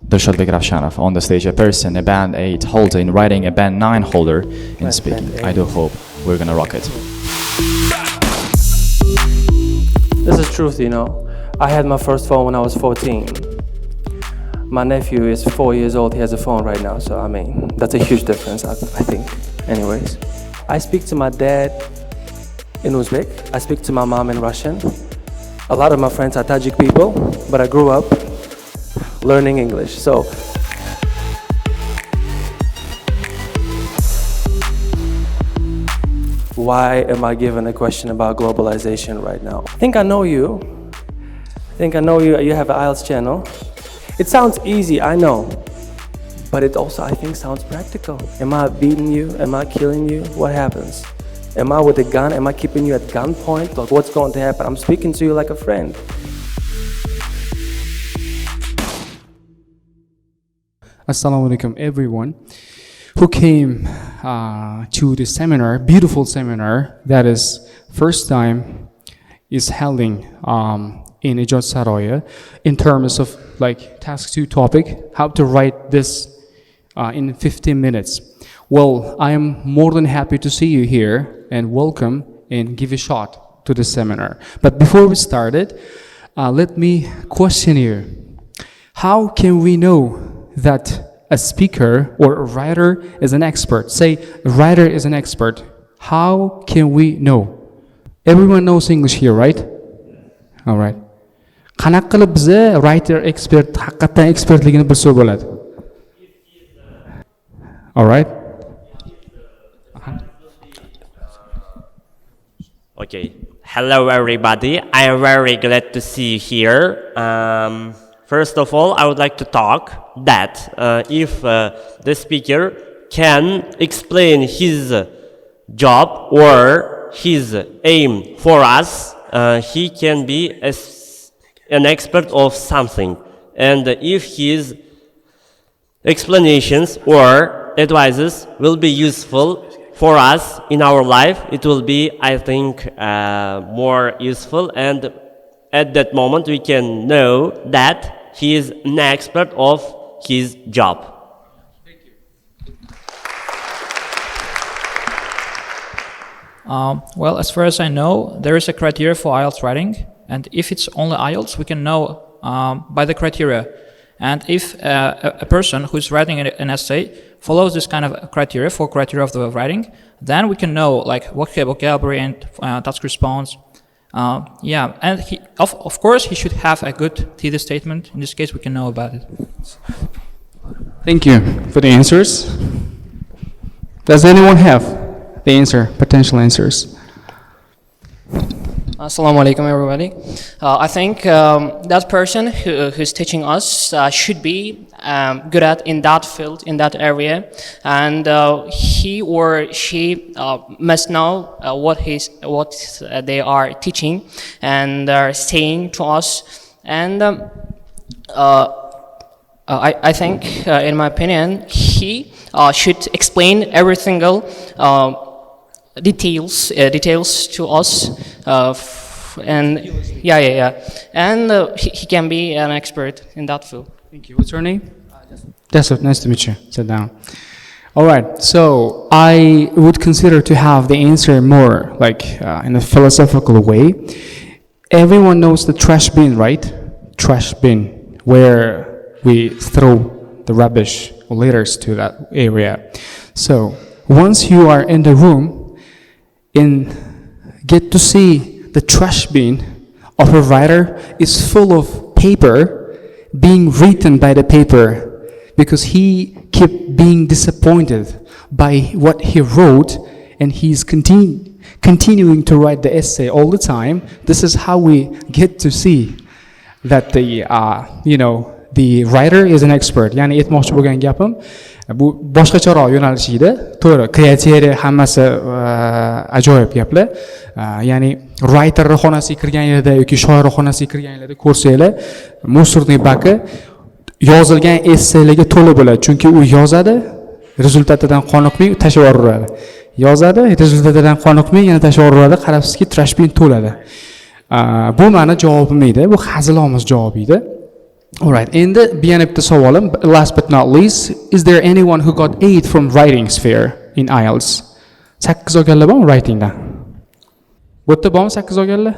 Dilshodbek Ravshanov on the stage, a person, a band 8 holder in writing, a band 9 holder in speaking. I do hope we're gonna rock it. This is truth, you know. I had my first phone when I was 14. My nephew is 4 years old, he has a phone right now, so I mean, that's a huge difference, I think. Anyways, I speak to my dad in Uzbek, I speak to my mom in Russian. A lot of my friends are Tajik people, but I grew up learning English, so. Why am I given a question about globalization right now? I think I know you. You have an IELTS channel. It sounds easy, I know. But it also, I think, sounds practical. Am I beating you? Am I killing you? What happens? Am I with a gun? Am I keeping you at gunpoint? Like, what's going to happen? I'm speaking to you like a friend. Assalamu alaikum, everyone who came to the seminar, beautiful seminar that is first time is holding in Ijod Saroya in terms of like task 2 topic, how to write this in 15 minutes. Well, I am more than happy to see you here and welcome and give a shot to the seminar. But before we started, let me question you. How can we know that a speaker or a writer is an expert? Say a writer is an expert. How can we know? Everyone knows English here, right? All right. Qanaqa qilib biza writer expert haqiqatan expertligini bilsa bo'ladi? All right. Okay. Hello, everybody. I am very glad to see you here. First of all, I would like to talk that if the speaker can explain his job or his aim for us, he can be an expert of something. And if his explanations or advices will be useful for us in our life, it will be, I think, more useful. And at that moment, we can know that he is an expert of his job. Thank you. Well, as far as I know, there is a criteria for IELTS writing, and if it's only IELTS, we can know by the criteria. And if a person who's writing an essay follows this kind of criteria of the writing, then we can know like vocabulary and task response. Yeah, and of course he should have a good thesis statement. In this case, we can know about it. Thank you for the answers. Does anyone have the answer, potential answers? Assalamu alaikum, everybody. I think that person who's teaching us should be good at in that field, in that area, and he or she must know what they are teaching and are saying to us. And I think, in my opinion, he should explain every single details to us, and and he can be an expert in that field. Thank you. What's your name? Jasif. Nice to meet you. Sit down. All right. So I would consider to have the answer more like in a philosophical way. Everyone knows the trash bin, right? Trash bin, where we throw the rubbish or litters to that area. So once you are in the room and get to see the trash bin of a writer is full of paper being written by the paper because he kept being disappointed by what he wrote, and he's continuing to write the essay all the time. This is how we get to see that the writer is an expert. Yani aytmoqchi bo'lgan gapim bu boshqacharoq yo'nalish edi. To'g'ri, kreatoriya hammasi ajoyib gaplar. Ya'ni writer xonasiga kirganingizda yoki shoir xonasiga kirganingizda ko'rsanglar, musorniy baki yozilgan essaylarga to'la bo'ladi. Chunki u yozadi, rezultatidan qoniqmay tashlab yuboradi. Yozadi, rezultatidan qoniqmay yana tashlab yuboradi. Qarabsizki, trash bin to'ladi. Bu meni javobim edi. Bu hazilomuz javob edi. All right. Endi bu yana bitta savolim, last but not least, is there anyone who got 8 from writing sphere in IELTS? 8 olganlar bormi writingdan? Bu yerda bormi 8 olganlar?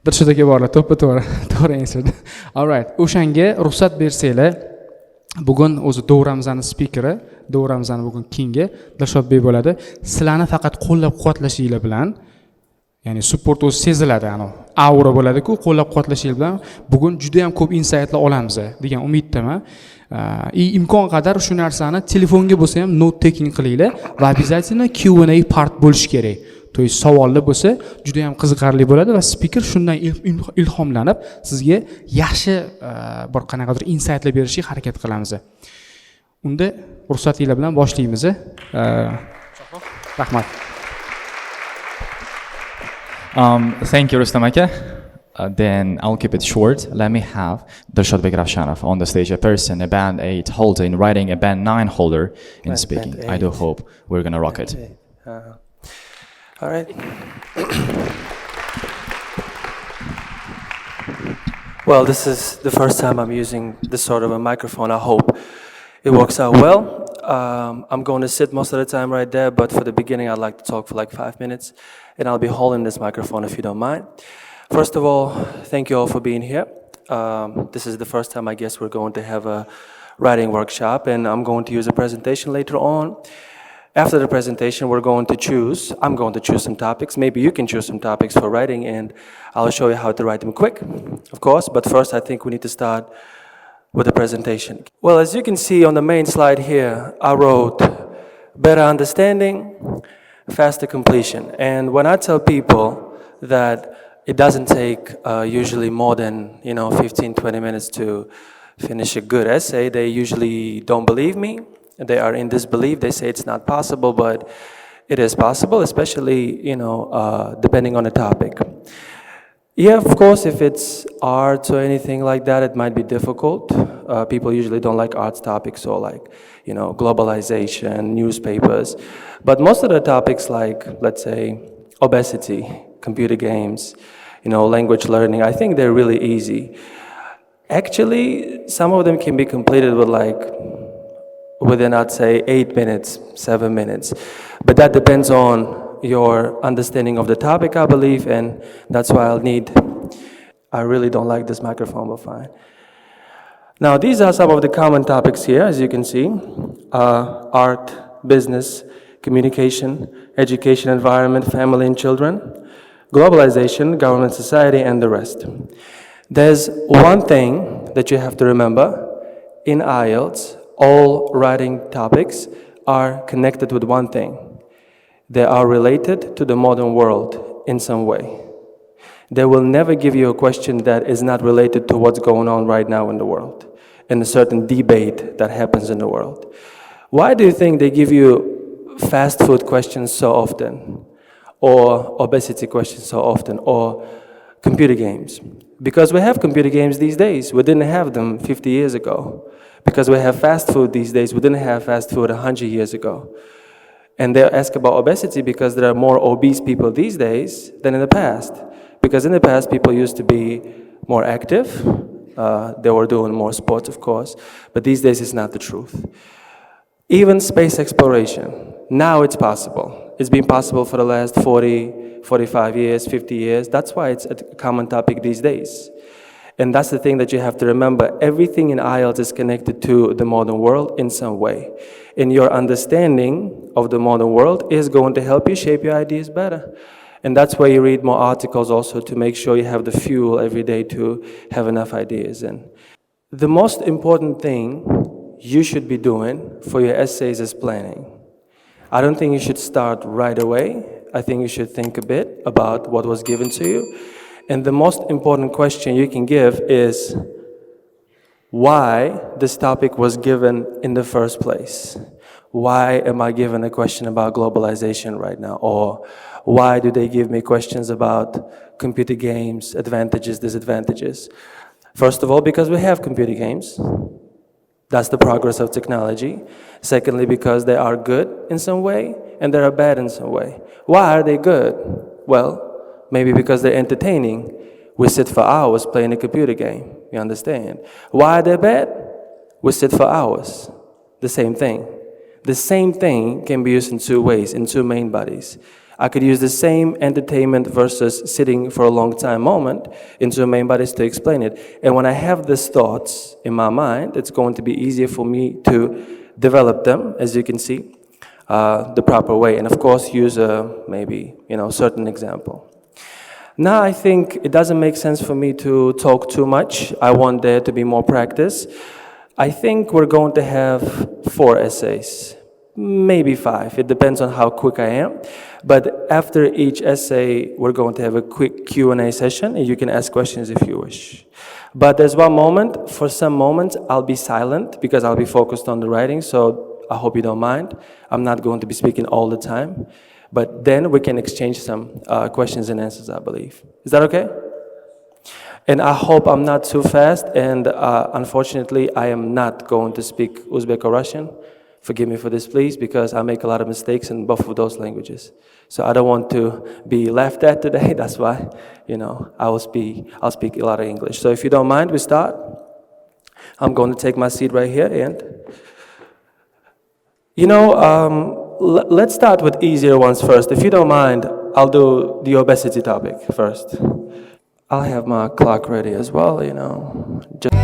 Dilshod aka borlar, to'ppa-to'g'ri. To'g'ri answer. All right. O'shanga ruxsat bersanglar, bugun o'zi davramizning speakeri, davramizning bugun kingi Dilshodbek bo'ladi. Sizlarni faqat qo'llab-quvvatlashinglar bilan, ya'ni support o'zi seziladi, aura bo'ladi-ku, qo'llab-quvvatlashinglar bilan bugun juda ham ko'p insightlar olamiz degan umiddaman. Imkon qadar shu narsani telefonga bo'lsa ham note taking qilinglar va обязательно Q&A part bo'lishi kerak. То есть savollar bo'lsa juda ham qiziqarli bo'ladi va speaker shundan ilhomlanib sizga yaxshi bir qanaqadir insightlar berishga harakat qilamiz. Unda ruxsatinglar bilan boshlaymiz. Rahmat. Thank you, Rustam aka. Then I'll keep it short. Let me have Dilshodbek Ravshanov on the stage, a person, a band 8 holder in writing, a band 9 holder in speaking. I do hope we're going to rock it. All right. Well, this is the first time I'm using this sort of a microphone. I hope it works out well. I'm going to sit most of the time right there, but for the beginning, I'd like to talk for like 5 minutes, and I'll be holding this microphone if you don't mind. First of all, thank you all for being here. This is the first time I guess we're going to have a writing workshop, and I'm going to use a presentation later on. After the presentation, I'm going to choose some topics. Maybe you can choose some topics for writing, and I'll show you how to write them quick, of course. But first, I think we need to start with the presentation. Well, as you can see on the main slide here, I wrote better understanding, faster completion. And when I tell people that it doesn't take usually more than 15, 20 minutes to finish a good essay, they usually don't believe me. They are in disbelief. They say it's not possible, but it is possible, especially depending on the topic. Yeah, of course, if it's arts or anything like that, it might be difficult. People usually don't like arts topics or like, globalization, newspapers. But most of the topics like, let's say, obesity, computer games, language learning, I think they're really easy. Actually, some of them can be completed within, I'd say, 8 minutes, 7 minutes. But that depends on your understanding of the topic, I believe, and that's why I really don't like this microphone, but fine. Now, these are some of the common topics here, as you can see. Art, business, communication, education, environment, family and children, globalization, government, society, and the rest. There's one thing that you have to remember. In IELTS, all writing topics are connected with one thing. They are related to the modern world in some way. They will never give you a question that is not related to what's going on right now in the world, in a certain debate that happens in the world. Why do you think they give you fast food questions so often, or obesity questions so often, or computer games? Because we have computer games these days. We didn't have them 50 years ago. Because we have fast food these days. We didn't have fast food 100 years ago. And they ask about obesity because there are more obese people these days than in the past. Because in the past, people used to be more active. They were doing more sports, of course. But these days, it's not the truth. Even space exploration, now it's possible. It's been possible for the last 40, 45 years, 50 years. That's why it's a common topic these days. And that's the thing that you have to remember. Everything in IELTS is connected to the modern world in some way. And your understanding of the modern world is going to help you shape your ideas better. And that's why you read more articles also, to make sure you have the fuel every day to have enough ideas. And the most important thing you should be doing for your essays is planning. I don't think you should start right away. I think you should think a bit about what was given to you. And the most important question you can give is why this topic was given in the first place. Why am I given a question about globalization right now? Or why do they give me questions about computer games, advantages, disadvantages? First of all, because we have computer games. That's the progress of technology. Secondly, because they are good in some way and they are bad in some way. Why are they good? Well, maybe because they're entertaining. We sit for hours playing a computer game. You understand? Why they're bad? We sit for hours. The same thing. The same thing can be used in two ways, in two main bodies. I could use the same entertainment versus sitting for a long time moment in two main bodies to explain it. And when I have these thoughts in my mind, it's going to be easier for me to develop them, as you can see, the proper way. And of course, use a maybe, certain example. Now I think it doesn't make sense for me to talk too much. I want there to be more practice. I think we're going to have 4 essays, maybe 5. It depends on how quick I am. But after each essay, we're going to have a quick Q&A session, and you can ask questions if you wish. But there's one moment, for some moments, I'll be silent because I'll be focused on the writing, so I hope you don't mind. I'm not going to be speaking all the time. But then we can exchange some questions and answers, I believe. Is that okay? And I hope I'm not too fast, and unfortunately, I am not going to speak Uzbek or Russian. Forgive me for this, please, because I make a lot of mistakes in both of those languages. So I don't want to be laughed at today. That's why, I'll speak a lot of English. So if you don't mind, we start. I'm going to take my seat right here, and let's start with easier ones first. If you don't mind, I'll do the obesity topic first. I'll have my clock ready as well, Just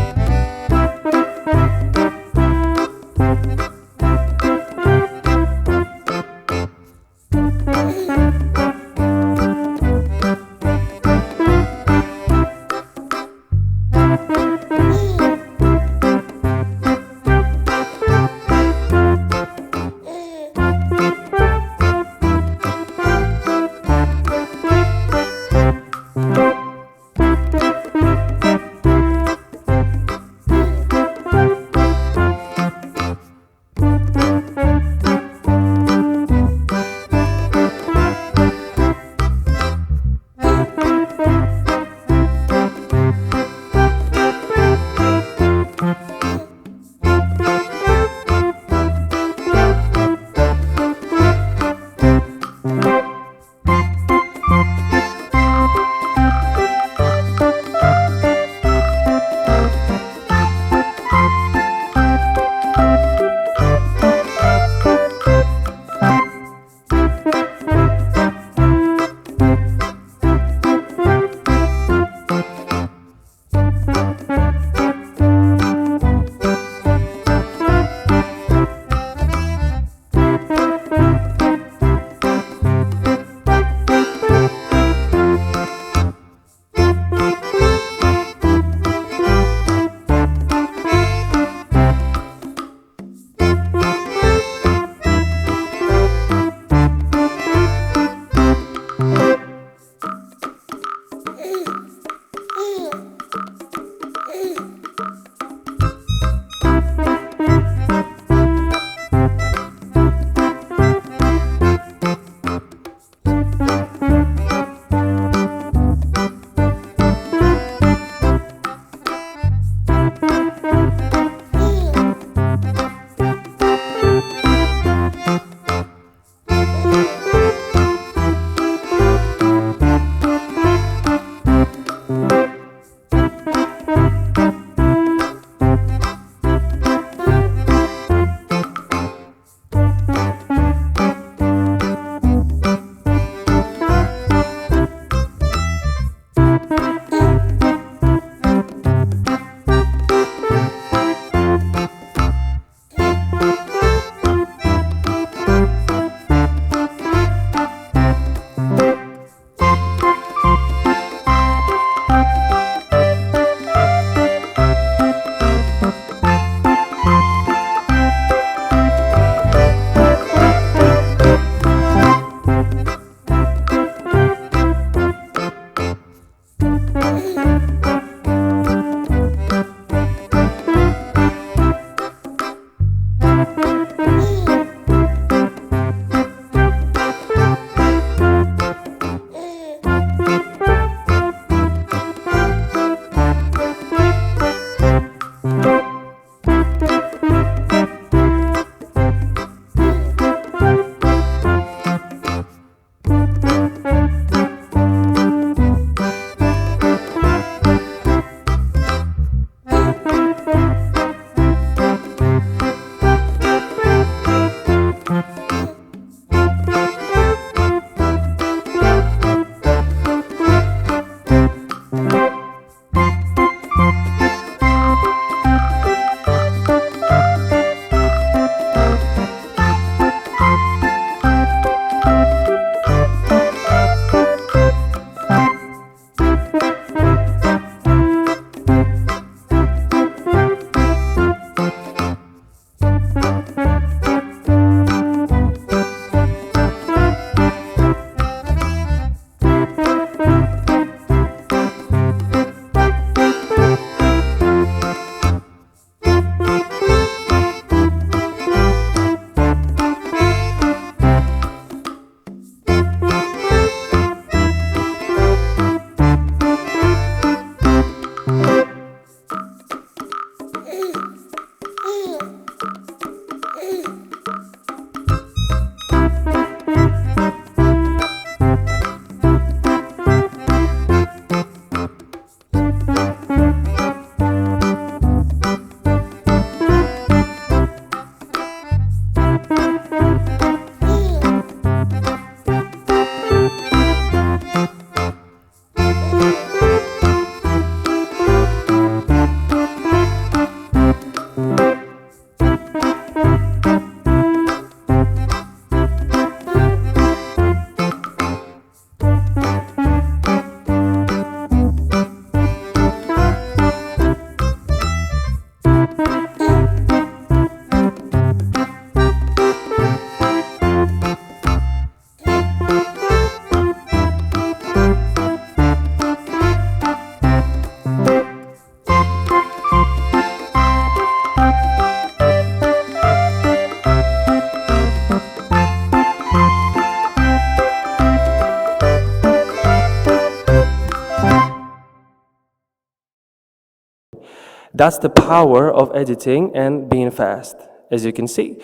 That's the power of editing and being fast, as you can see.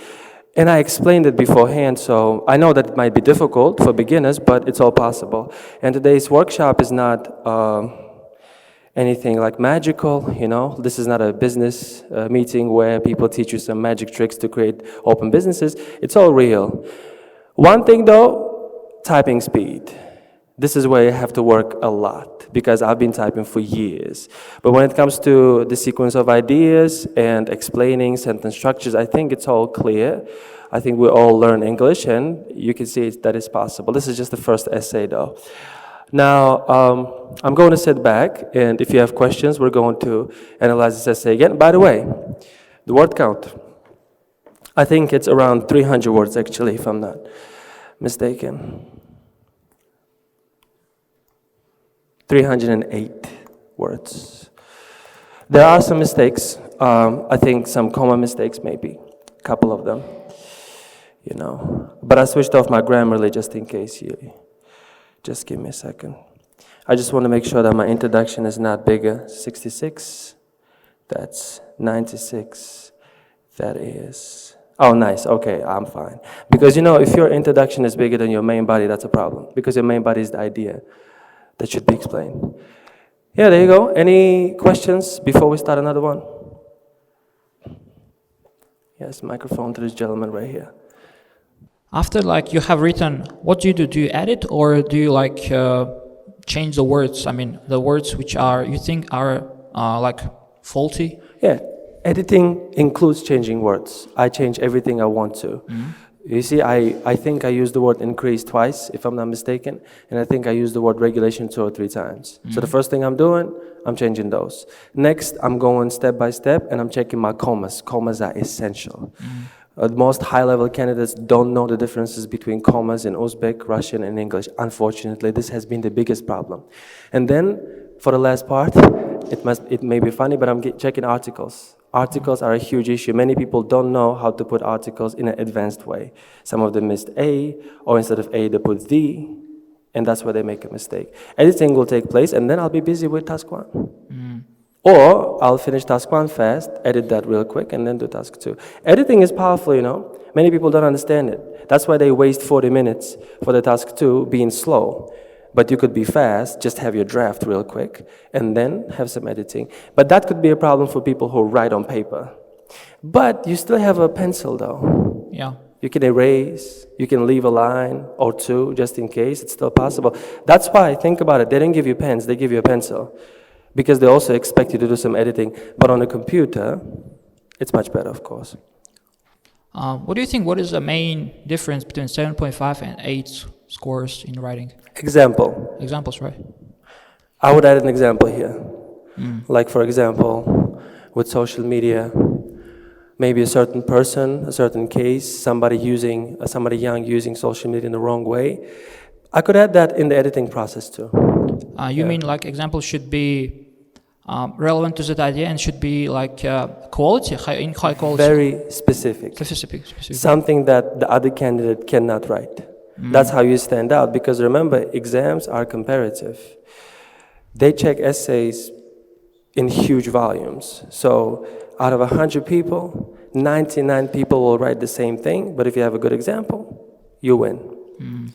And I explained it beforehand, so I know that it might be difficult for beginners, but it's all possible. And today's workshop is not anything like magical, you know. This is not a business meeting where people teach you some magic tricks to create open businesses. It's all real. One thing though, typing speed. This is where you have to work a lot because I've been typing for years. But when it comes to the sequence of ideas and explaining sentence structures, I think it's all clear. I think we all learn English and you can see that it's possible. This is just the first essay though. Now, I'm going to sit back, and if you have questions, we're going to analyze this essay again. By the way, the word count, I think it's around 300 words actually, if I'm not mistaken. 308 words. There are some mistakes. I think some comma mistakes maybe, a couple of them, you know. But I switched off my Grammarly just in case you. Just give me a second. I just want to make sure that my introduction is not bigger. 66, that's 96, that is, oh nice, okay, I'm fine. Because you know, if your introduction is bigger than your main body, that's a problem. Because your main body is the idea that should be explained. Yeah, there you go. Any questions before we start another one? Yes, microphone to this gentleman right here. After like you have written, what do you do? Do you edit or do you like change the words? I mean, the words which are you think are like faulty? Yeah, editing includes changing words. I change everything I want to. You see, I think I used the word increase twice, if I'm not mistaken, and I think I used the word regulation 2 or 3 times. So the first thing I'm doing, I'm changing those. Next, I'm going step by step, and I'm checking my commas. Commas are essential. Most high-level candidates don't know the differences between commas in Uzbek, Russian, and English. Unfortunately, this has been the biggest problem. And then, for the last part, it may be funny, but I'm checking articles. Articles are a huge issue. Many people don't know how to put articles in an advanced way. Some of them missed A, or instead of A, they put the, and that's where they make a mistake. Editing will take place, and then I'll be busy with task 1. Or I'll finish task 1 fast, edit that real quick, and then do task 2. Editing is powerful, you know. Many people don't understand it. That's why they waste 40 minutes for the task 2 being slow. But you could be fast, just have your draft real quick, and then have some editing. But that could be a problem for people who write on paper. But you still have a pencil, though. Yeah. You can erase, you can leave a line or 2, just in case. It's still possible. That's why, think about it, they didn't give you pens, they give you a pencil. Because they also expect you to do some editing. But on a computer, it's much better, of course. What do you think? What is the main difference between 7.5 and 8 scores in writing? Example. Examples, right? I would add an example here. Like, for example, with social media, maybe a certain person, a certain case, somebody young using social media in the wrong way. I could add that in the editing process too. You mean like examples should be relevant to that idea and should be like quality, in high quality? Very specific. Specific. Something that the other candidate cannot write. That's how you stand out, because remember, exams are comparative. They check essays in huge volumes. So out of 100 people, 99 people will write the same thing, but if you have a good example, you win.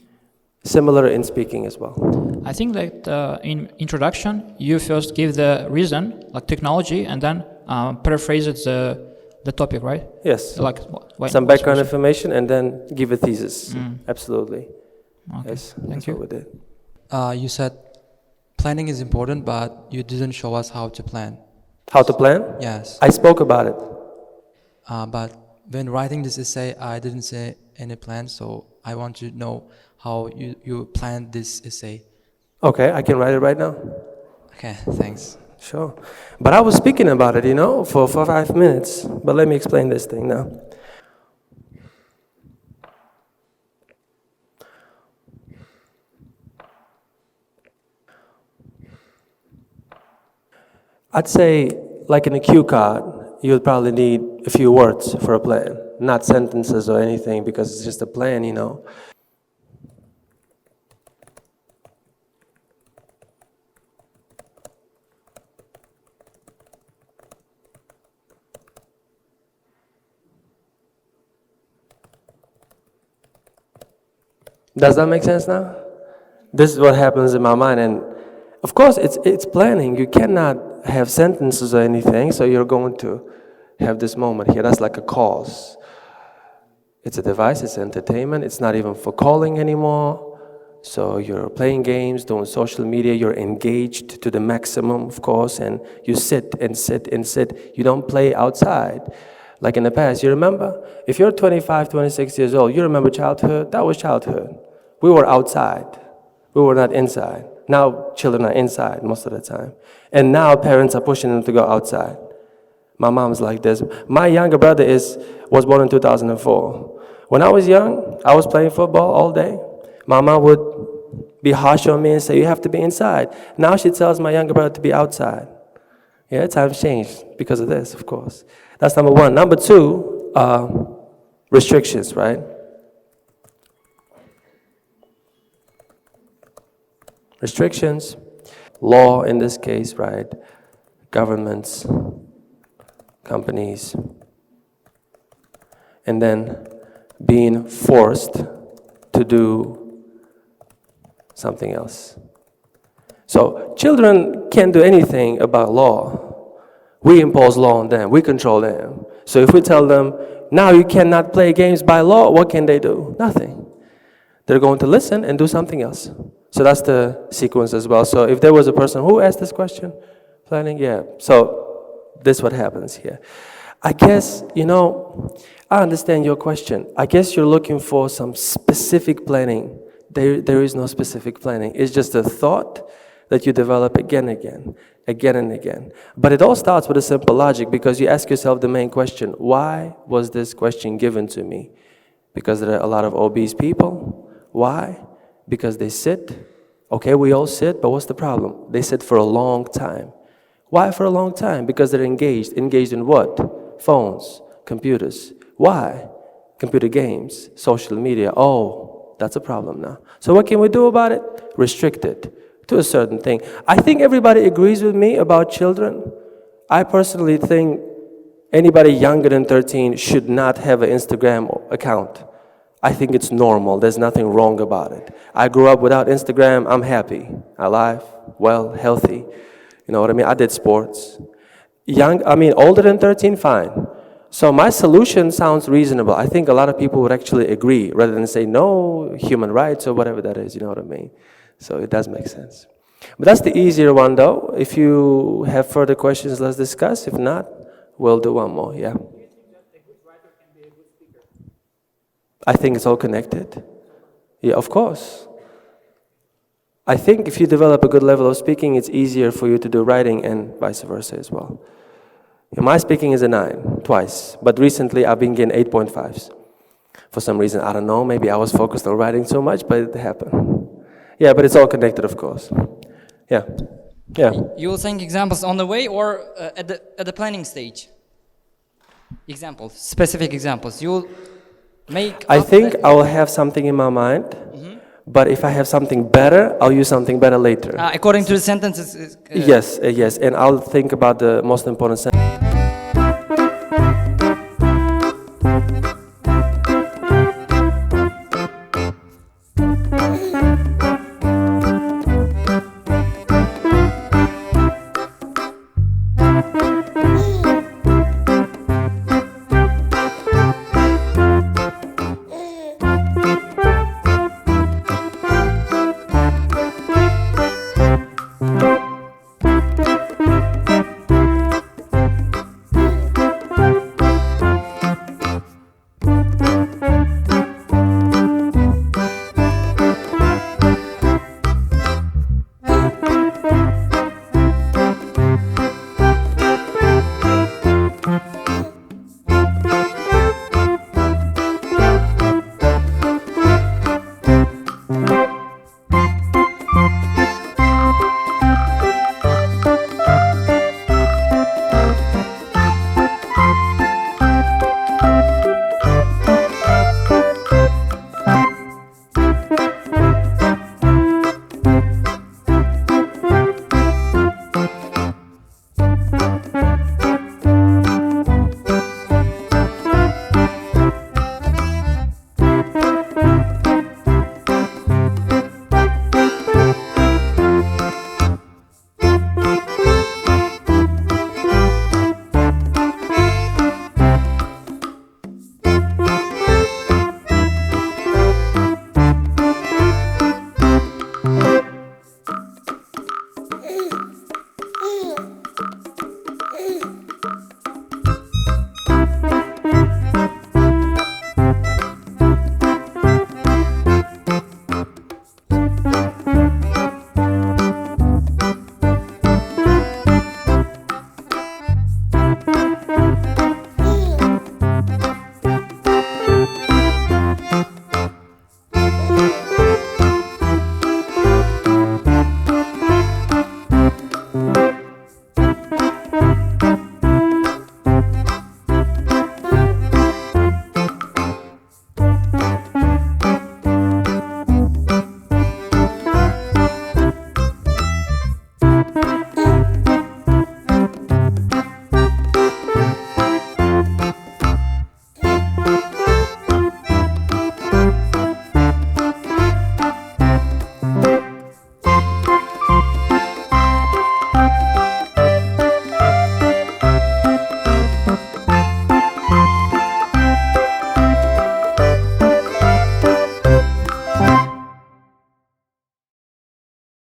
Similar in speaking as well. I think that in introduction, you first give the reason, like technology, and then paraphrase it the topic, right? Yes. Like some background information and then give a thesis. Absolutely. Okay. Yes. Thank That's you. what we did. You said planning is important, but you didn't show us how to plan. How to plan? Yes. I spoke about it. But when writing this essay, I didn't say any plan, so I want to know how you planned this essay. Okay, I can write it right now. Okay, thanks. Sure. But I was speaking about it, you know, for 5 minutes. But let me explain this thing now. I'd say, like in a cue card, you'll probably need a few words for a plan, not sentences or anything, because it's just a plan, you know. Does that make sense now? This is what happens in my mind, and of course it's planning. You cannot have sentences or anything, so you're going to have this moment here. That's like a cause. It's a device, it's entertainment, it's not even for calling anymore. So you're playing games, doing social media, you're engaged to the maximum, of course, and you sit and sit and sit. You don't play outside. Like in the past, you remember? If you're 25, 26 years old, you remember childhood? That was childhood. We were outside. We were not inside. Now children are inside most of the time. And now parents are pushing them to go outside. My mom's like this. My younger brother was born in 2004. When I was young, I was playing football all day. My mom would be harsh on me and say, you have to be inside. Now she tells my younger brother to be outside. Yeah, times changed because of this, of course. That's number one. Number two, restrictions, right? Restrictions, law in this case, right? Governments, companies, and then being forced to do something else. So children can't do anything about law. We impose law on them, we control them. So if we tell them, now you cannot play games by law, what can they do? Nothing. They're going to listen and do something else. So that's the sequence as well. So if there was a person who asked this question, planning, yeah. So this is what happens here. I guess, I understand your question. I guess you're looking for some specific planning. There is no specific planning. It's just a thought that you develop again and again. But it all starts with a simple logic, because you ask yourself the main question: why was this question given to me? Because there are a lot of obese people. Why? Because they sit. Okay, we all sit, but what's the problem? They sit for a long time. Why for a long time? Because they're engaged. Engaged in what? Phones, computers. Why? Computer games, social media. Oh, that's a problem now. So what can we do about it? Restrict it to a certain thing. I think everybody agrees with me about children. I personally think anybody younger than 13 should not have an Instagram account. I think it's normal. There's nothing wrong about it. I grew up without Instagram. I'm happy, alive, well, healthy. You know what I mean? I did sports. Older than 13, fine. So my solution sounds reasonable. I think a lot of people would actually agree rather than say no, human rights or whatever that is, you know what I mean? So it does make sense. But that's the easier one though. If you have further questions, let's discuss. If not, we'll do one more, yeah. I think it's all connected. Yeah, of course. I think if you develop a good level of speaking, it's easier for you to do writing and vice versa as well. My speaking is a 9, twice, but recently I've been getting 8.5s. For some reason, I don't know, maybe I was focused on writing so much, but it happened. Yeah, but it's all connected, of course. Yeah, yeah. You will think examples on the way or at the planning stage? Examples, specific examples. You will make... I think I will have something in my mind, but if I have something better, I'll use something better later. According to the sentences... Yes, and I'll think about the most important sentence.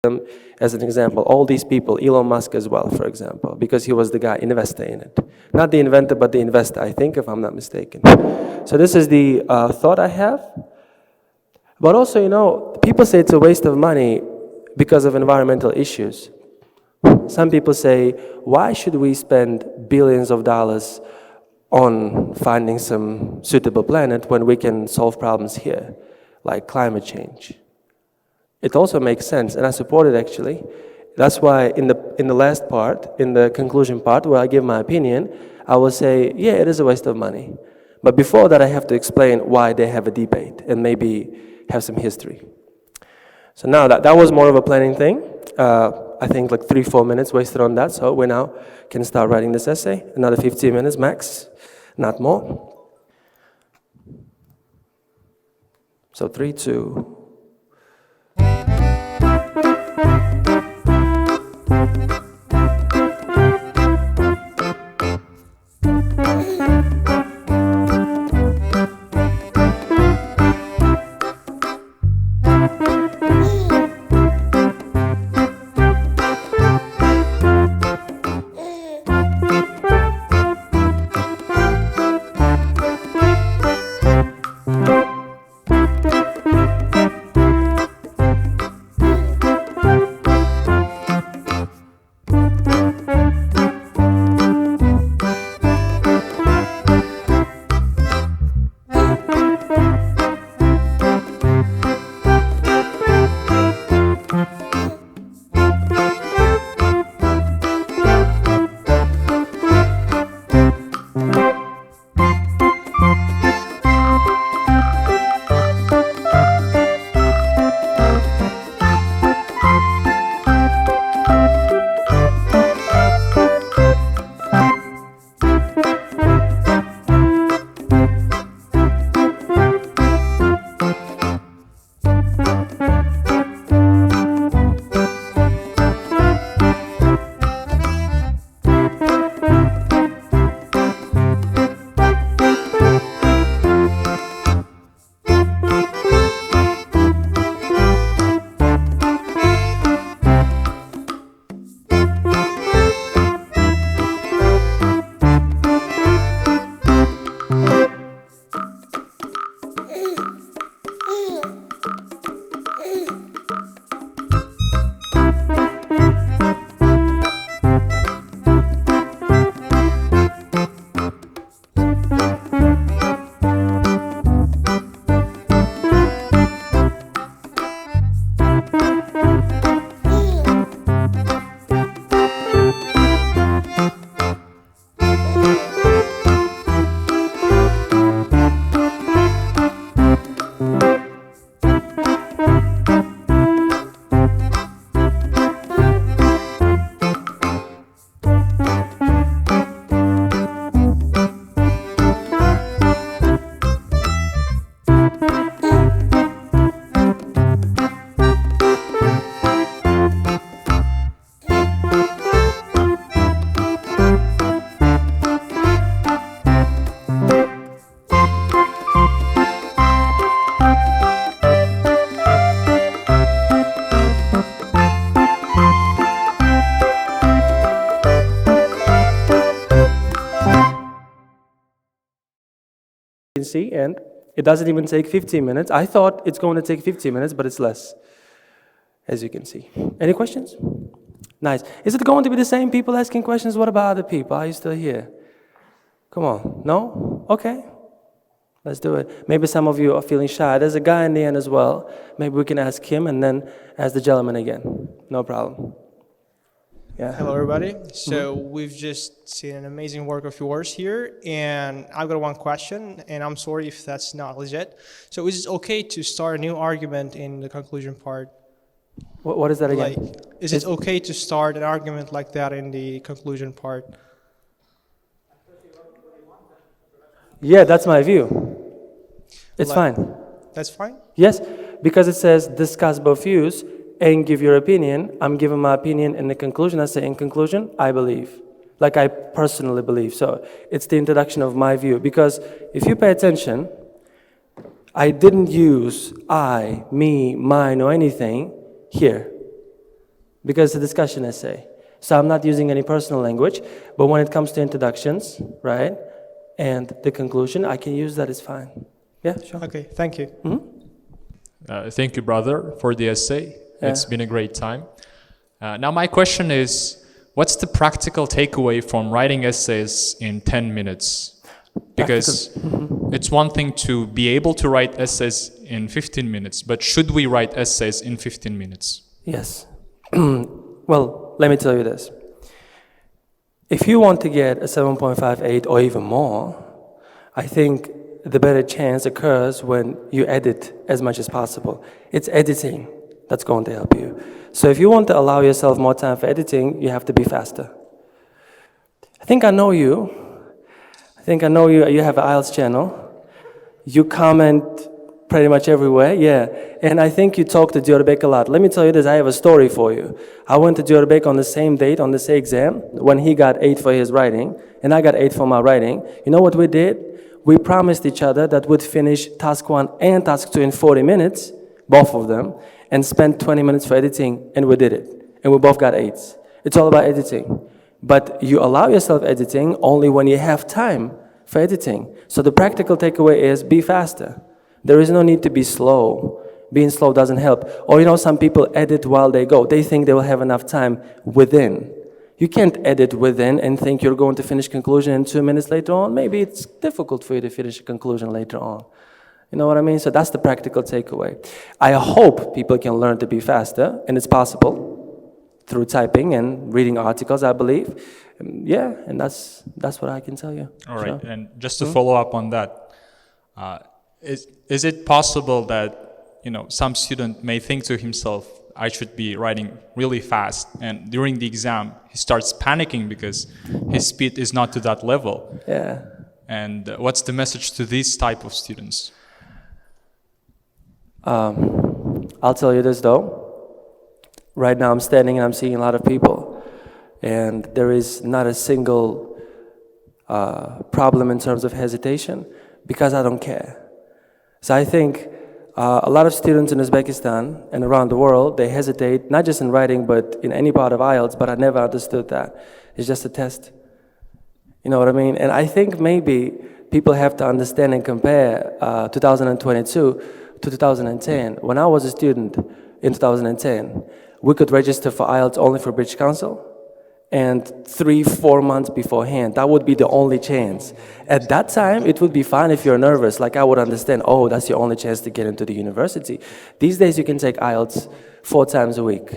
them as an example. All these people, Elon Musk as well, for example, because he was the guy, investor in it. Not the inventor, but the investor, I think, if I'm not mistaken. So this is the thought I have. But also, you know, people say it's a waste of money because of environmental issues. Some people say, why should we spend billions of dollars on finding some suitable planet when we can solve problems here, like climate change? It also makes sense, and I support it actually. That's why in the last part, in the conclusion part, where I give my opinion, I will say, yeah, it is a waste of money. But before that, I have to explain why they have a debate and maybe have some history. So now that was more of a planning thing. I think like 3-4 minutes wasted on that, so we now can start writing this essay. Another 15 minutes max, not more. So 3, 2. See, and it doesn't even take 15 minutes. I thought it's going to take 15 minutes, but it's less, as you can see. Any questions? Nice. Is it going to be the same people asking questions? What about other people? Are you still here? Come on. No? Okay. Let's do it. Maybe some of you are feeling shy. There's a guy in the end as well. Maybe we can ask him and then ask the gentleman again. No problem. Yeah. Hello, everybody. So we've just seen an amazing work of yours here, and I've got one question, and I'm sorry if that's not legit. So is it okay to start a new argument in the conclusion part? What is that again? Like, is it okay to start an argument like that in the conclusion part? Yeah, that's my view. It's Like- fine. That's fine? Yes, because it says discuss both views and give your opinion. I'm giving my opinion in the conclusion. I say in conclusion, I believe. Like I personally believe. So it's the introduction of my view. Because if you pay attention, I didn't use I, me, mine, or anything here. because it's a discussion essay. So I'm not using any personal language, but when it comes to introductions, right, and the conclusion, I can use that, it's fine. Yeah, sure. Okay, thank you. Thank you, brother, for the essay. It's been a great time. Now my question is, what's the practical takeaway from writing essays in 10 minutes? Because it's one thing to be able to write essays in 15 minutes, but should we write essays in 15 minutes? Yes. Well, let me tell you this. If you want to get a 7.58 or even more, I think the better chance occurs when you edit as much as possible. It's editing that's going to help you. So if you want to allow yourself more time for editing, you have to be faster. I think I know you. You have an IELTS channel. You comment pretty much everywhere, yeah. And I think you talk to Dilshodbek a lot. Let me tell you this, I have a story for you. I went to Dilshodbek on the same date, on the same exam, when he got 8 for his writing, and I got 8 for my writing. You know what we did? We promised each other that we'd finish task 1 and task 2 in 40 minutes, both of them, and spend 20 minutes for editing, and we did it. And we both got 8s. It's all about editing. But you allow yourself editing only when you have time for editing. So the practical takeaway is be faster. There is no need to be slow. Being slow doesn't help. Or some people edit while they go. They think they will have enough time within. You can't edit within and think you're going to finish conclusion in 2 minutes later on. Maybe it's difficult for you to finish a conclusion later on. You know what I mean? So that's the practical takeaway. I hope people can learn to be faster, and it's possible through typing and reading articles, I believe. Yeah, and that's what I can tell you. All right, and just to follow up on that, is it possible that some student may think to himself, I should be writing really fast, and during the exam he starts panicking because his speed is not to that level? Yeah. And what's the message to these type of students? I'll tell you this though. Right now I'm standing and I'm seeing a lot of people, and there is not a single problem in terms of hesitation because I don't care. So I think a lot of students in Uzbekistan and around the world, they hesitate, not just in writing, but in any part of IELTS, but I never understood that. It's just a test. You know what I mean? And I think maybe people have to understand and compare 2022 to 2010. When I was a student in 2010, we could register for IELTS only for British Council, and 3-4 months beforehand. That would be the only chance. At that time, it would be fine if you're nervous. Like I would understand, oh, that's your only chance to get into the university. These days, you can take IELTS 4 times a week.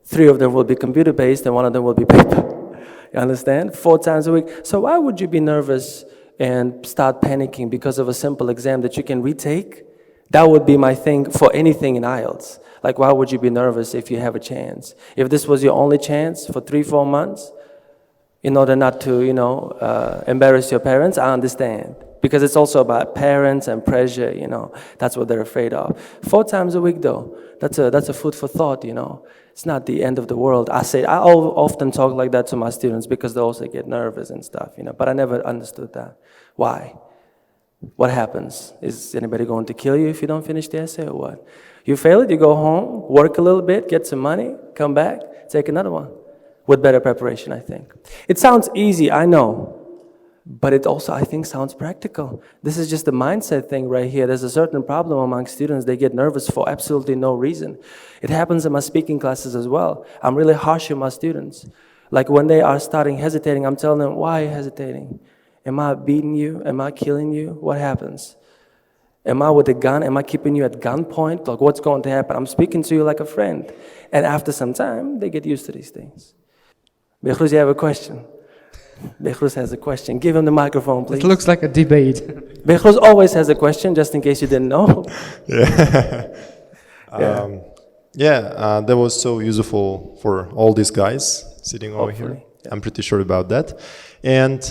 3 of them will be computer-based and 1 of them will be paper. You understand? 4 times a week. So why would you be nervous and start panicking because of a simple exam that you can retake? That would be my thing for anything in IELTS. Like, why would you be nervous if you have a chance? If this was your only chance for 3-4 months, in order not to, embarrass your parents, I understand. Because it's also about parents and pressure, that's what they're afraid of. 4 times a week, though, that's a food for thought, It's not the end of the world. I often talk like that to my students because they also get nervous and stuff, But I never understood that. Why? What happens? Is anybody going to kill you if you don't finish the essay or what? You fail it, you go home, work a little bit, get some money, come back, take another one. With better preparation, I think. It sounds easy, I know. But it also, I think, sounds practical. This is just a mindset thing right here. There's a certain problem among students. They get nervous for absolutely no reason. It happens in my speaking classes as well. I'm really harsh on my students. Like when they are starting hesitating, I'm telling them, why are you hesitating? Am I beating you? Am I killing you? What happens? Am I with a gun? Am I keeping you at gunpoint? Like, what's going to happen? I'm speaking to you like a friend. And after some time, they get used to these things. Behruz, you have a question? Behruz has a question. Give him the microphone, please. It looks like a debate. Behruz always has a question, just in case you didn't know. That was so useful for all these guys sitting over here. I'm pretty sure about that. And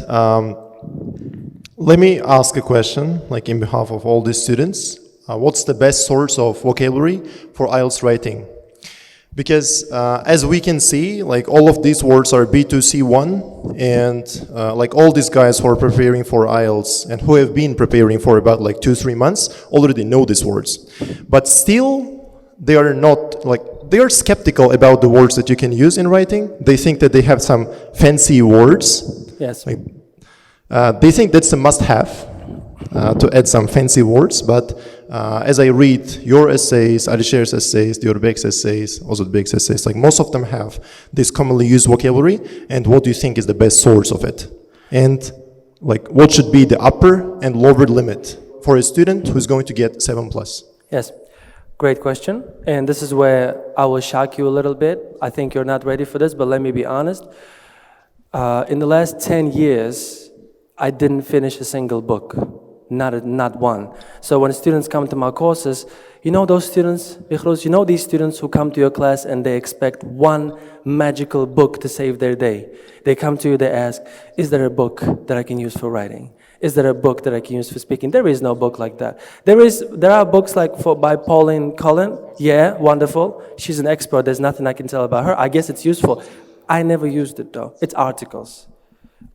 let me ask a question, like in behalf of all these students. What's the best source of vocabulary for IELTS writing? Because as we can see, like all of these words are B2C1, and like all these guys who are preparing for IELTS and who have been preparing for about like 2-3 months already know these words. But still, they are not like, they are skeptical about the words that you can use in writing. They think that they have some fancy words. Yes. Like, they think that's a must-have to add some fancy words, but as I read your essays, Alisher's essays, Dilshodbek's essays, Ozodbek's essays, like most of them have this commonly used vocabulary, and what do you think is the best source of it? And like what should be the upper and lower limit for a student who's going to get 7+? Yes, great question. And this is where I will shock you a little bit. I think you're not ready for this, but let me be honest. In the last 10 years, I didn't finish a single book, not one. So when students come to my courses, you know those students, you know these students who come to your class and they expect one magical book to save their day. They come to you, they ask, is there a book that I can use for writing? Is there a book that I can use for speaking? There is no book like that. There are books like by Pauline Cullen. Yeah, wonderful. She's an expert. There's nothing I can tell about her. I guess it's useful. I never used it though. It's articles.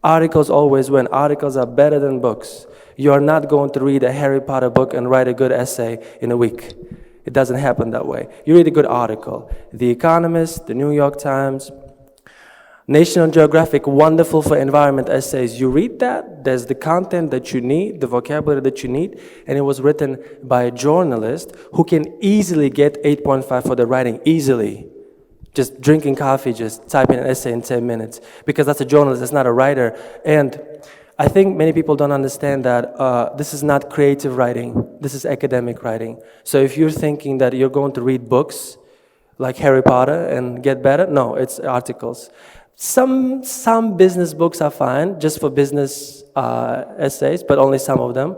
Articles always win. Articles are better than books. You're not going to read a Harry Potter book and write a good essay in a week. It doesn't happen that way. You read a good article. The Economist, the New York Times, National Geographic, wonderful for environment essays. You read that, there's the content that you need, the vocabulary that you need, and it was written by a journalist who can easily get 8.5 for the writing, easily. Just drinking coffee, just typing an essay in 10 minutes. Because that's a journalist, that's not a writer. And I think many people don't understand that this is not creative writing, this is academic writing. So if you're thinking that you're going to read books like Harry Potter and get better, no, it's articles. Some business books are fine, just for business essays, but only some of them.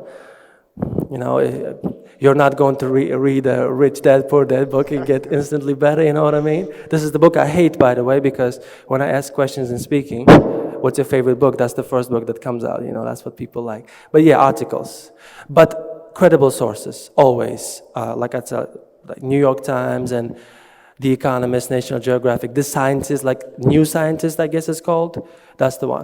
You know, you're not going to read a Rich Dad, Poor Dad book and get instantly better, you know what I mean? This is the book I hate, by the way, because when I ask questions in speaking, what's your favorite book? That's the first book that comes out, you know, that's what people like. But yeah, articles. But credible sources, always. Like I said, like New York Times and The Economist, National Geographic, the scientists, like New Scientist, I guess it's called, that's the one.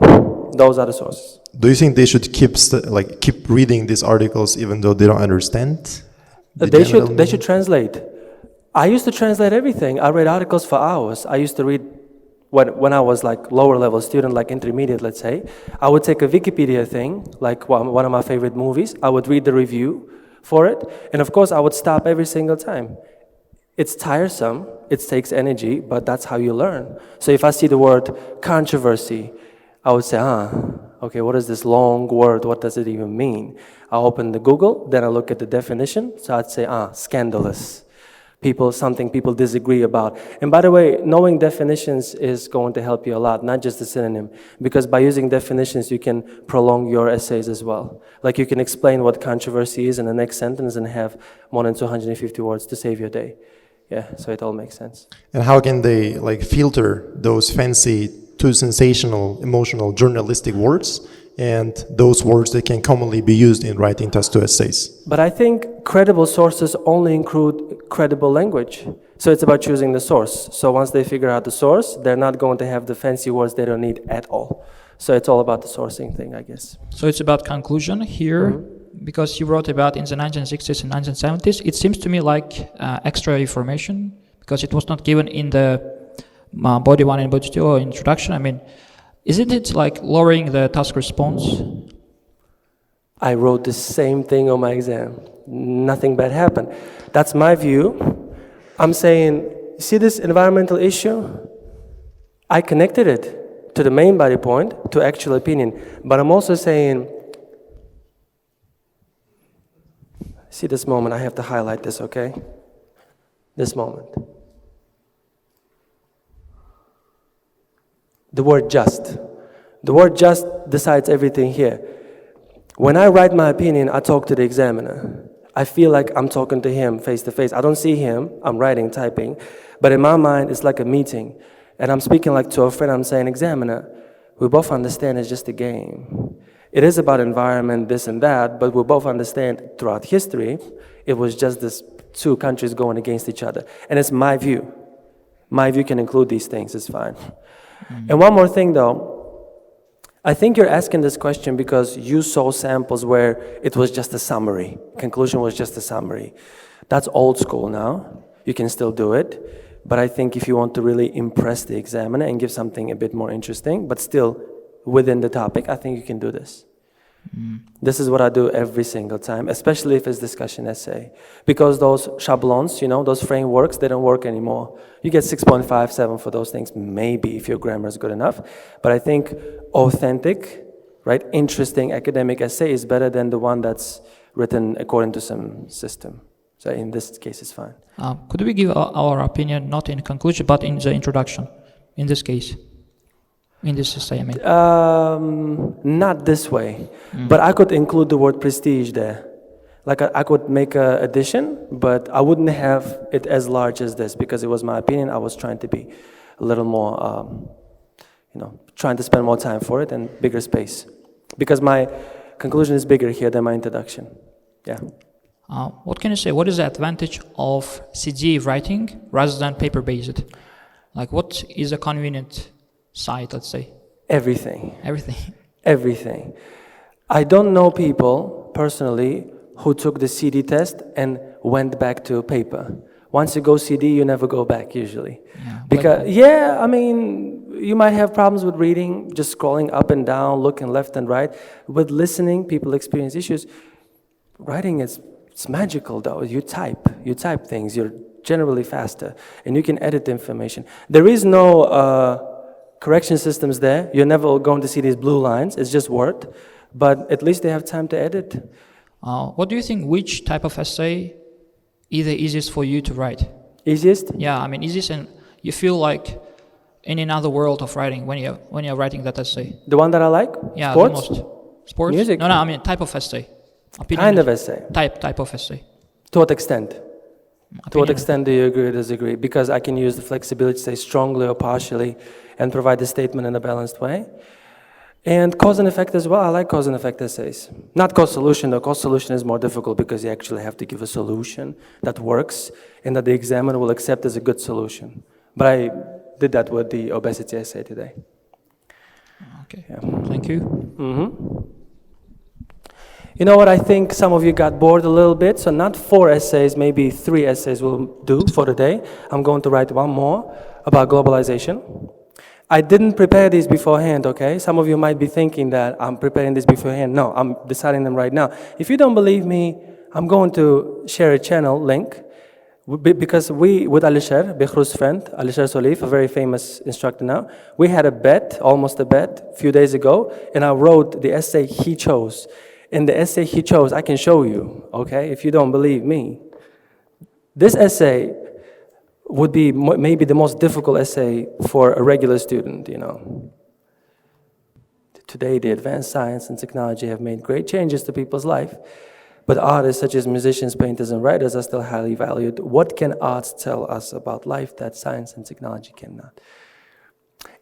Those are the sources. Do you think they should keep reading these articles even though they don't understand? They should translate. I used to translate everything. I read articles for hours. I used to read, when I was like lower level student, like intermediate, let's say, I would take a Wikipedia thing, like one of my favorite movies. I would read the review for it. And of course, I would stop every single time. It's tiresome, it takes energy, but that's how you learn. So if I see the word controversy, I would say, okay, what is this long word? What does it even mean? I open the Google, then I look at the definition. So I'd say, scandalous. Something people disagree about. And by the way, knowing definitions is going to help you a lot, not just the synonym. Because by using definitions, you can prolong your essays as well. Like you can explain what controversy is in the next sentence and have more than 250 words to save your day. Yeah, so it all makes sense. And how can they filter those fancy, too sensational, emotional, journalistic words and those words that can commonly be used in writing test 2 essays? But I think credible sources only include credible language. So it's about choosing the source. So once they figure out the source, they're not going to have the fancy words they don't need at all. So it's all about the sourcing thing, I guess. So it's about conclusion here, because you wrote about in the 1960s and 1970s. It seems to me like extra information, because it was not given in the body 1 and body 2 or introduction. I mean, isn't it like lowering the task response? I wrote the same thing on my exam. Nothing bad happened. That's my view. I'm saying, see this environmental issue? I connected it to the main body point, to actual opinion. But I'm also saying, see this moment, I have to highlight this, okay? This moment. The word just. The word just decides everything here. When I write my opinion, I talk to the examiner. I feel like I'm talking to him face to face. I don't see him, I'm writing, typing. But in my mind, it's like a meeting. And I'm speaking like to a friend, I'm saying, examiner, we both understand it's just a game. It is about environment, this and that, but we both understand throughout history, it was just this two countries going against each other. And it's my view. My view can include these things, it's fine. And one more thing though, I think you're asking this question because you saw samples where it was just a summary. Conclusion was just a summary. That's old school now. You can still do it. But I think if you want to really impress the examiner and give something a bit more interesting, but still within the topic, I think you can do this. This is what I do every single time, especially if it's discussion essay. Because those shablons, those frameworks, they don't work anymore. You get 6.5, 7 for those things, maybe if your grammar is good enough. But I think authentic, right, interesting academic essay is better than the one that's written according to some system. So in this case, it's fine. Could we give our opinion not in conclusion, but in the introduction, in this case? In this essay, I mean. Not this way, but I could include the word prestige there. Like I could make an addition, but I wouldn't have it as large as this because it was my opinion. I was trying to be a little more, trying to spend more time for it and bigger space. Because my conclusion is bigger here than my introduction. Yeah. What can you say? What is the advantage of CD writing rather than paper-based? Like, what is a convenient side, let's say? Everything. Everything. Everything. I don't know people, personally, who took the CD test and went back to paper. Once you go CD, you never go back, usually. Yeah, I mean, you might have problems with reading, just scrolling up and down, looking left and right. With listening, people experience issues. Writing it's magical, though. You type things, you're generally faster, and you can edit the information. There is no correction systems there. You're never going to see these blue lines. It's just Word, but at least they have time to edit. What do you think, which type of essay is the easiest for you to write? Easiest? Yeah, I mean easiest, and you feel like in another world of writing when you're writing that essay. The one that I like? Yeah, Sports? the most. Sports? Music? No, I mean type of essay. Kind of essay. Type of essay. To what extent? To what Opinion. extent do you agree or disagree? Because I can use the flexibility to say strongly or partially and provide the statement in a balanced way. And cause and effect as well. I like cause and effect essays. Not cause solution, though. Cause solution is more difficult because you actually have to give a solution that works and that the examiner will accept as a good solution. But I did that with the obesity essay today. Okay, Yeah. thank you. You know what, I think some of you got bored a little bit, so not 4 essays, maybe 3 essays will do for today. I'm going to write one more about globalization. I didn't prepare these beforehand, okay? Some of you might be thinking that I'm preparing this beforehand. No, I'm deciding them right now. If you don't believe me, I'm going to share a channel link because we, with Alisher, Bikhru's friend, Alisher Solif, a very famous instructor now, we had a bet, almost a bet, a few days ago, and I wrote the essay he chose. In the essay he chose, I can show you, okay, if you don't believe me. This essay would be maybe the most difficult essay for a regular student, Today, the advanced science and technology have made great changes to people's life, but artists such as musicians, painters, and writers are still highly valued. What can arts tell us about life that science and technology cannot?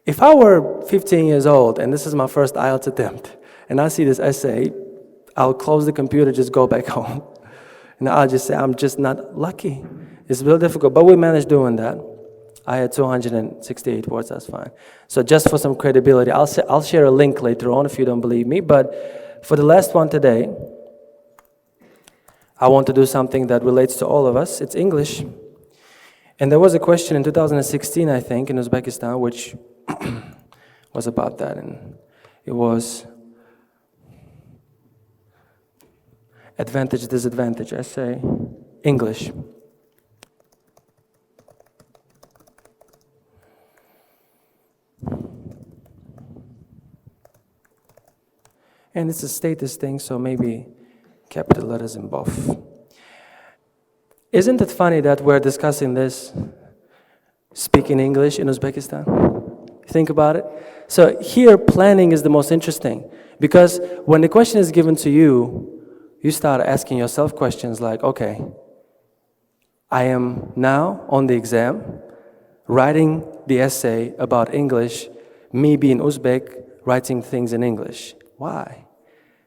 If I were 15 years old, and this is my first IELTS attempt, and I see this essay, I'll close the computer, just go back home. And I'll just say, I'm just not lucky. It's real difficult, but we managed doing that. I had 268 words, that's fine. So just for some credibility, I'll share a link later on if you don't believe me, but for the last one today, I want to do something that relates to all of us. It's English. And there was a question in 2016, I think, in Uzbekistan, which was about that, and it was advantage, disadvantage, essay, English. And it's a status thing, so maybe capital letters in both. Isn't it funny that we're discussing this, speaking English in Uzbekistan? Think about it. So here, planning is the most interesting, because when the question is given to you, you start asking yourself questions like, okay, I am now on the exam, writing the essay about English, me being Uzbek, writing things in English. Why?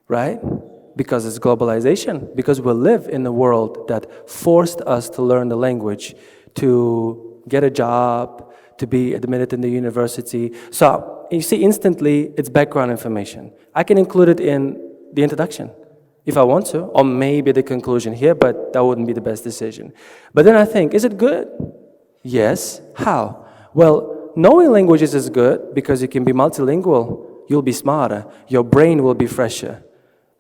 Right? Because it's globalization, because we live in a world that forced us to learn the language, to get a job, to be admitted in the university. So you see, instantly, it's background information. I can include it in the introduction if I want to, or maybe the conclusion here, but that wouldn't be the best decision. But then I think, is it good? Yes. How? Well, knowing languages is good because you can be multilingual. You'll be smarter. Your brain will be fresher.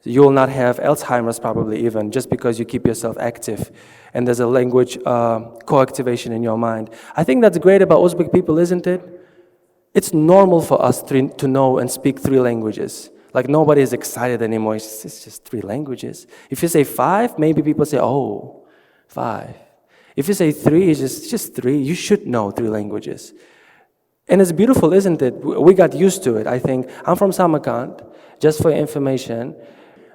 You will not have Alzheimer's probably even just because you keep yourself active and there's a language co-activation in your mind. I think that's great about Uzbek people, isn't it? It's normal for us to know and speak 3 languages. Like nobody is excited anymore. It's just 3 languages. If you say 5, maybe people say, oh, 5. If you say 3, it's just 3. You should know 3 languages. And it's beautiful, isn't it? We got used to it, I think. I'm from Samarkand, just for information.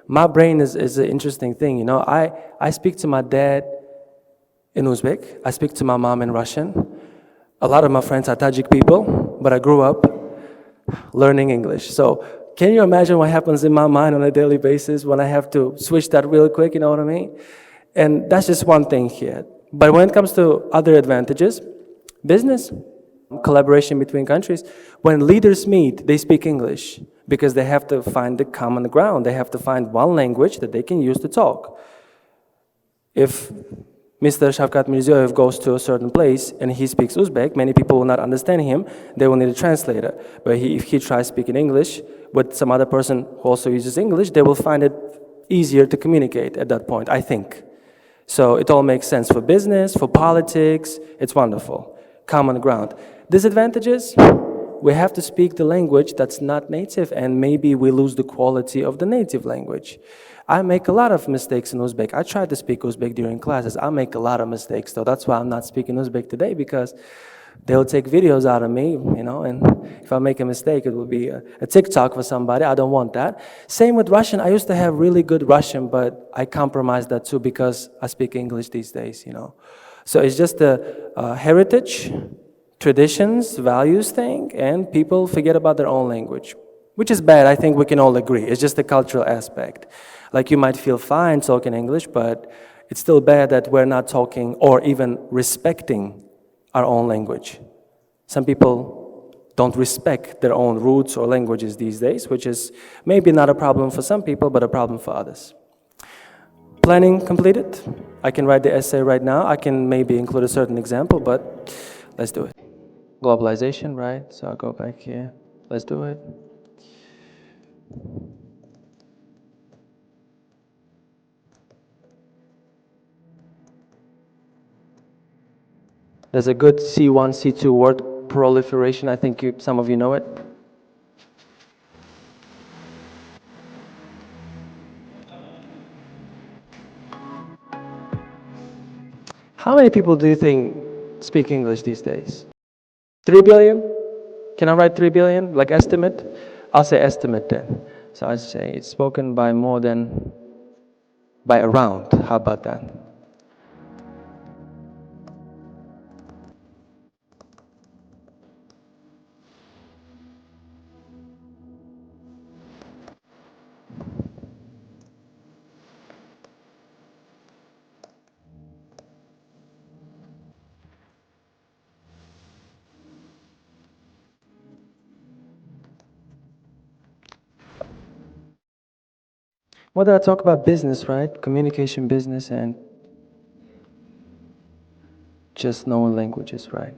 My brain is an interesting thing, you know. I speak to my dad in Uzbek. I speak to my mom in Russian. A lot of my friends are Tajik people, but I grew up learning English. So can you imagine what happens in my mind on a daily basis when I have to switch that real quick, you know what I mean? And that's just one thing here. But when it comes to other advantages, business, collaboration between countries, when leaders meet, they speak English because they have to find the common ground. They have to find one language that they can use to talk. If Mr. Shavkat Mirziyoyev goes to a certain place and he speaks Uzbek, many people will not understand him. They will need a translator. But if he tries speaking English with some other person who also uses English, they will find it easier to communicate at that point, I think. So it all makes sense for business, for politics. It's wonderful. Common ground. Disadvantages? We have to speak the language that's not native, and maybe we lose the quality of the native language. I make a lot of mistakes in Uzbek. I try to speak Uzbek during classes. I make a lot of mistakes, so that's why I'm not speaking Uzbek today, because they'll take videos out of me, you know, and if I make a mistake, it will be a TikTok for somebody. I don't want that. Same with Russian. I used to have really good Russian, but I compromised that too because I speak English these days, you know. So it's just a heritage, traditions, values thing, and people forget about their own language, which is bad. I think we can all agree. It's just a cultural aspect. Like you might feel fine talking English, but it's still bad that we're not talking or even respecting our own language. Some people don't respect their own roots or languages these days, which is maybe not a problem for some people, but a problem for others. Planning completed. I can write the essay right now. I can maybe include a certain example, but let's do it. Globalization, right? So I'll go back here. Let's do it. There's a good C1, C2 word proliferation. I think some of you know it. How many people do you think speak English these days? 3 billion? Can I write 3 billion, like estimate? I'll say estimate then. So I say it's spoken by more than, by around. How about that? What did I talk about? Business, right? Communication, business, and just knowing languages, right?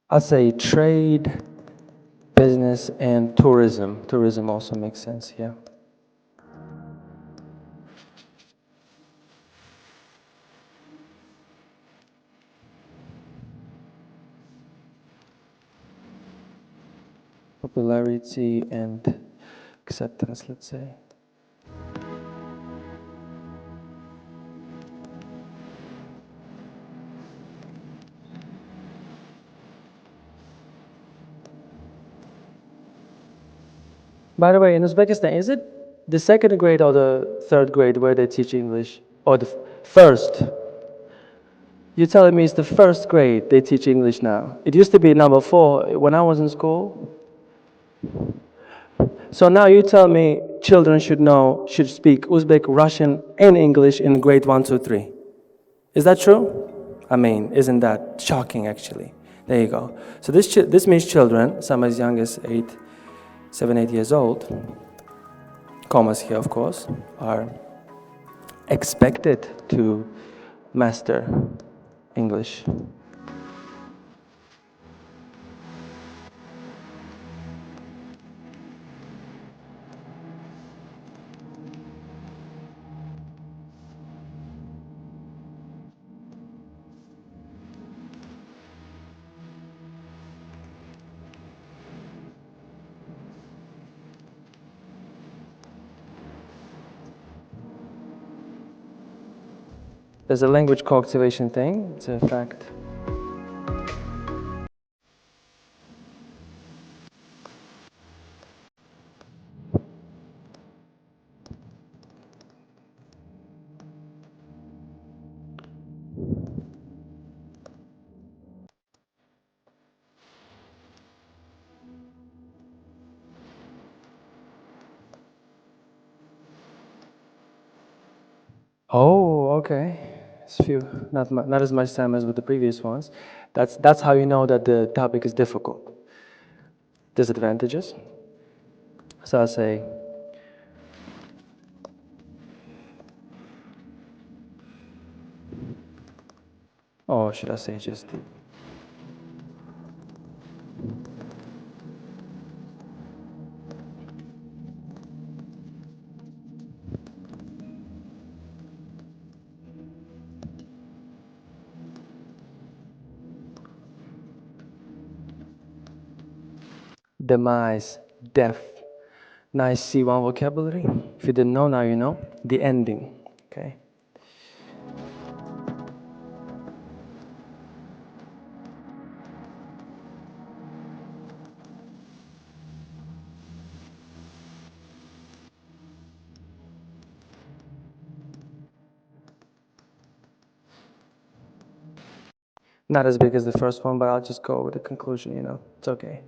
I'll say trade, business, and tourism. Tourism also makes sense, yeah. Popularity and acceptance, let's say. By the way, in Uzbekistan, is it the second grade or the third grade where they teach English? Or the first? You're telling me it's the first grade they teach English now. It used to be number 4 when I was in school. So now you tell me children should speak Uzbek, Russian, and English in grade 1, 2, 3. Is that true? I mean, isn't that shocking actually? There you go. So this means children, some as young as 7, 8 years old, commas here of course, are expected to master English. There's a language co-activation thing, it's a fact. Oh, okay. It's few, not as much time as with the previous ones. That's how you know that the topic is difficult. Disadvantages. So I'll say, or should I say just demise, death. Nice C1 vocabulary. If you didn't know, now you know. The ending, okay? Not as big as the first one, but I'll just go with the conclusion, you know. It's okay.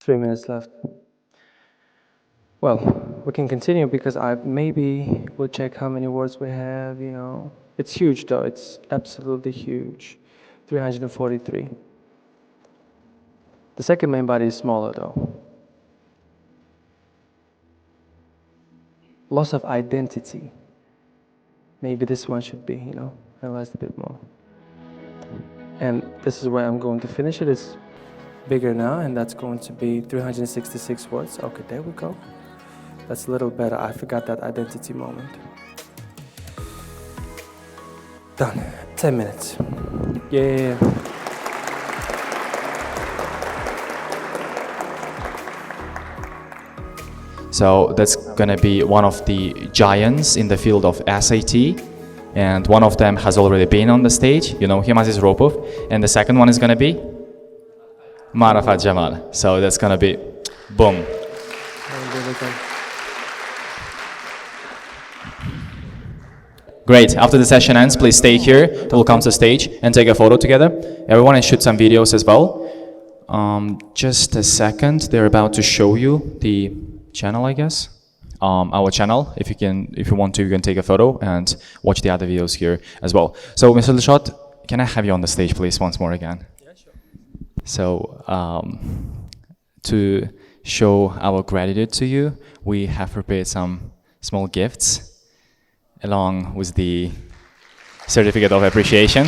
Three minutes left. Well, we can continue because maybe we'll check how many words we have, you know. It's huge though, it's absolutely huge. 343. The second main body is smaller though. Loss of identity. Maybe this one should be, you know, analyzed a bit more. And this is where I'm going to finish it. It's bigger now, and that's going to be 366 words. Okay, there we go. That's a little better. I forgot that identity moment. Done. 10 minutes. Yeah. So that's gonna be one of the giants in the field of SAT, and one of them has already been on the stage. You know him as is Ropov, and the second one is gonna be Marafat Jamal. So that's gonna be boom. Great. After the session ends, please stay here. We'll come to the stage and take a photo together. Everyone, and shoot some videos as well. Just a second. They're about to show you the channel, I guess. Our channel. If you want to, you can take a photo and watch the other videos here as well. So, Mr. Dilshod, can I have you on the stage, please, once more again? Yeah, sure. So, to show our gratitude to you, we have prepared some small gifts along with the certificate of appreciation.